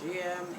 JM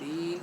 3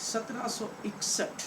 1761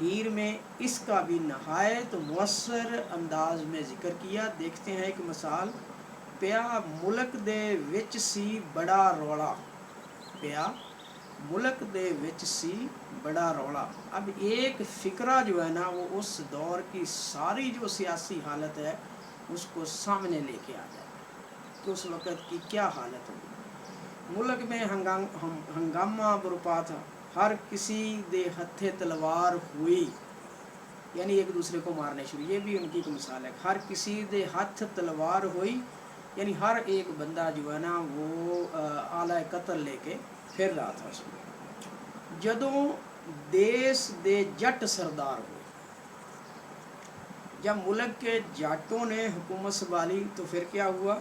ہیر میں اس کا بھی نہایت مؤثر انداز میں ذکر کیا۔ دیکھتے ہیں ایک مثال، پیا ملک دے وچ سی بڑا رولا، پیا ملک دے وچ سی بڑا رولا۔ اب ایک فقرہ جو ہے نا وہ اس دور کی ساری جو سیاسی حالت ہے اس کو سامنے لے کے آ جائے کہ اس وقت کی کیا حالت ہوگی۔ ملک میں ہنگامہ برپا تھا، ہر کسی دے ہتھے تلوار ہوئی، یعنی ایک دوسرے کو مارنے شروع، یہ بھی ان کی ایک مثال ہے، ہر کسی دے ہاتھ تلوار ہوئی، یعنی ہر ایک بندہ جو ہے نا وہ آلہ قتل لے کے پھر رہا تھا اس میں۔ جدوں دیس دے جٹ سردار ہوئے، جب ملک کے جاٹوں نے حکومت سنبھالی تو پھر کیا ہوا،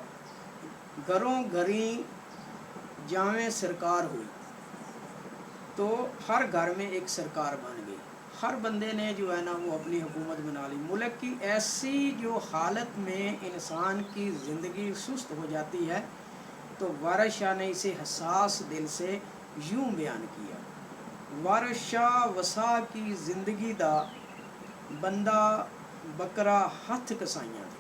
گھروں گھریں جامع سرکار ہوئی، تو ہر گھر میں ایک سرکار بن گئی، ہر بندے نے جو ہے نا وہ اپنی حکومت بنا لی۔ ملک کی ایسی جو حالت میں انسان کی زندگی سست ہو جاتی ہے تو وارث شاہ نے اسے حساس دل سے یوں بیان کیا، وارث شاہ وسا کی زندگی دا بندہ بکرا ہتھ کسائیاں دے،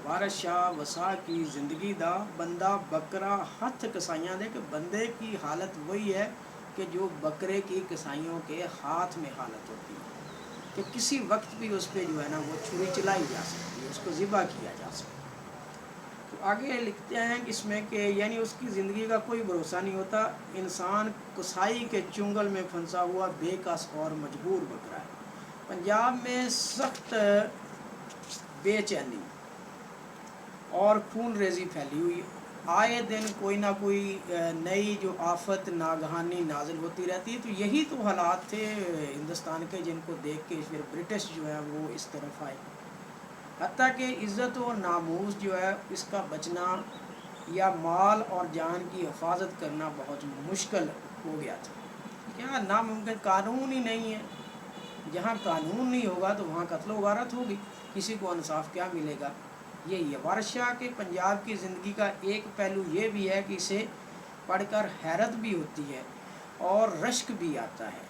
وارث شاہ وسا کی زندگی دا بندہ بکرا ہتھ کسائیاں دے، کہ بندے کی حالت وہی ہے کہ جو بکرے کی کسائیوں کے ہاتھ میں حالت ہوتی ہے، کہ کسی وقت بھی اس پہ جو ہے نا وہ چھری چلائی جا سکتی ہے، اس کو ذبح کیا جا سکتا ہے۔ تو آگے لکھتے ہیں اس میں کہ یعنی اس کی زندگی کا کوئی بھروسہ نہیں ہوتا، انسان کسائی کے چنگل میں پھنسا ہوا بے کس اور مجبور بکرا ہے۔ پنجاب میں سخت بے چینی اور خون ریزی پھیلی ہوئی، آئے دن کوئی نہ کوئی نئی جو آفت ناگہانی نازل ہوتی رہتی ہے۔ تو یہی تو حالات تھے ہندوستان کے جن کو دیکھ کے پھر برٹش جو ہے وہ اس طرف آئے، حتیٰ کہ عزت و ناموس جو ہے اس کا بچنا یا مال اور جان کی حفاظت کرنا بہت مشکل ہو گیا تھا، کیا ناممکن، قانون ہی نہیں ہے، جہاں قانون نہیں ہوگا تو وہاں قتل و غارت ہوگی، کسی کو انصاف کیا ملے گا۔ یہی ہے وارث شاہ کے پنجاب کی زندگی کا ایک پہلو یہ بھی ہے کہ اسے پڑھ کر حیرت بھی ہوتی ہے اور رشک بھی آتا ہے۔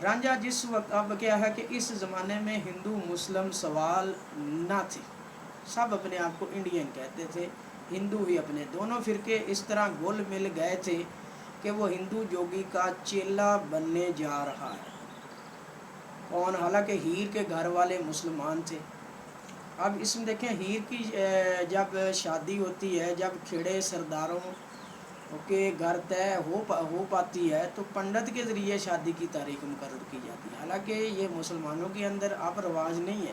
رانجھا جس وقت، اب کیا ہے کہ اس زمانے میں ہندو مسلم سوال نہ تھے، سب اپنے آپ کو انڈین کہتے تھے، ہندو ہی اپنے، دونوں فرقے اس طرح گل مل گئے تھے کہ وہ ہندو جوگی کا چیلا بننے جا رہا ہے کون، حالانکہ ہیر کے گھر والے مسلمان تھے۔ اب اس میں دیکھیں ہیر کی جب شادی ہوتی ہے، جب کھڑے سرداروں کے گھر طے ہو پاتی ہے تو پنڈت کے ذریعے شادی کی تاریخ مقرر کی جاتی ہے، حالانکہ یہ مسلمانوں کے اندر اب رواج نہیں ہے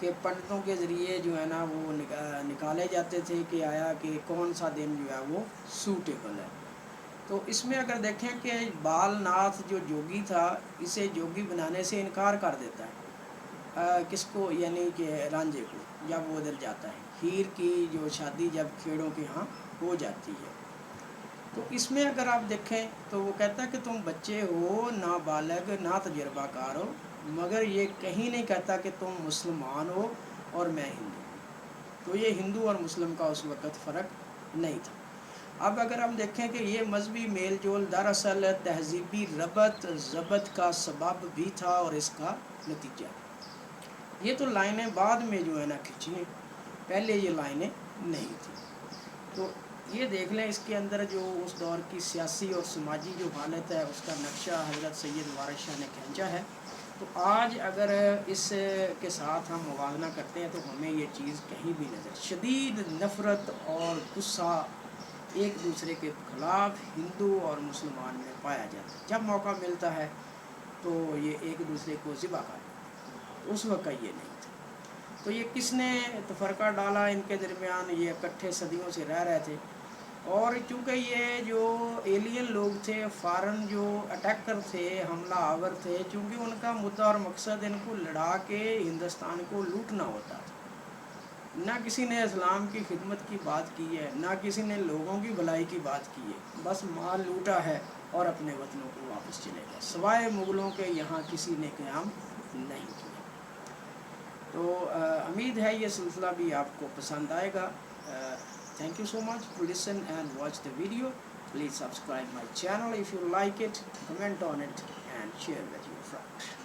کہ پنڈتوں کے ذریعے جو ہے نا وہ نکالے جاتے تھے کہ آیا کہ کون سا دن جو ہے وہ سوٹیبل ہے۔ تو اس میں اگر دیکھیں کہ بال ناتھ جو جوگی تھا اسے جوگی بنانے سے انکار کر دیتا ہے، کس کو، یعنی کہ رانجھے کو، جب وہ ادھر جاتا ہے، ہیر کی جو شادی جب کھیڑوں کے ہاں ہو جاتی ہے۔ تو اس میں اگر آپ دیکھیں تو وہ کہتا ہے کہ تم بچے ہو، نابالغ، نہ تجربہ کار ہو، مگر یہ کہیں نہیں کہتا کہ تم مسلمان ہو اور میں ہندو ہوں۔ تو یہ ہندو اور مسلم کا اس وقت فرق نہیں تھا۔ اب اگر ہم دیکھیں کہ یہ مذہبی میل جول دراصل تہذیبی ربط ضبط کا سبب بھی تھا اور اس کا نتیجہ۔ یہ تو لائنیں بعد میں جو ہے نا کھینچی ہیں، پہلے یہ لائنیں نہیں تھیں۔ تو یہ دیکھ لیں اس کے اندر جو اس دور کی سیاسی اور سماجی جو حالت ہے اس کا نقشہ حضرت سید وارث شاہ نے کھینچا ہے۔ تو آج اگر اس کے ساتھ ہم موازنہ کرتے ہیں تو ہمیں یہ چیز کہیں بھی نظر، شدید نفرت اور غصہ ایک دوسرے کے خلاف ہندو اور مسلمان میں پایا جاتا ہے، جب موقع ملتا ہے تو یہ ایک دوسرے کو ذبح کر دیتے، اس وقت یہ نہیں تھا۔ تو یہ کس نے تفرقہ ڈالا ان کے درمیان، یہ اکٹھے صدیوں سے رہ رہے تھے، اور چونکہ یہ جو ایلین لوگ تھے، فارن جو اٹیکر تھے، حملہ آور تھے، چونکہ ان کا مدعا اور مقصد ان کو لڑا کے ہندوستان کو لوٹنا ہوتا تھا، نہ کسی نے اسلام کی خدمت کی بات کی ہے، نہ کسی نے لوگوں کی بھلائی کی بات کی ہے، بس مال لوٹا ہے اور اپنے وطنوں کو واپس چلے گئے، سوائے مغلوں کے یہاں کسی نے قیام نہیں کیا۔ تو امید ہے یہ سلسلہ بھی آپ کو پسند آئے گا۔ Thank you so much to listen and watch the video. Please subscribe my channel if you like it, comment on it and share with your friends. front.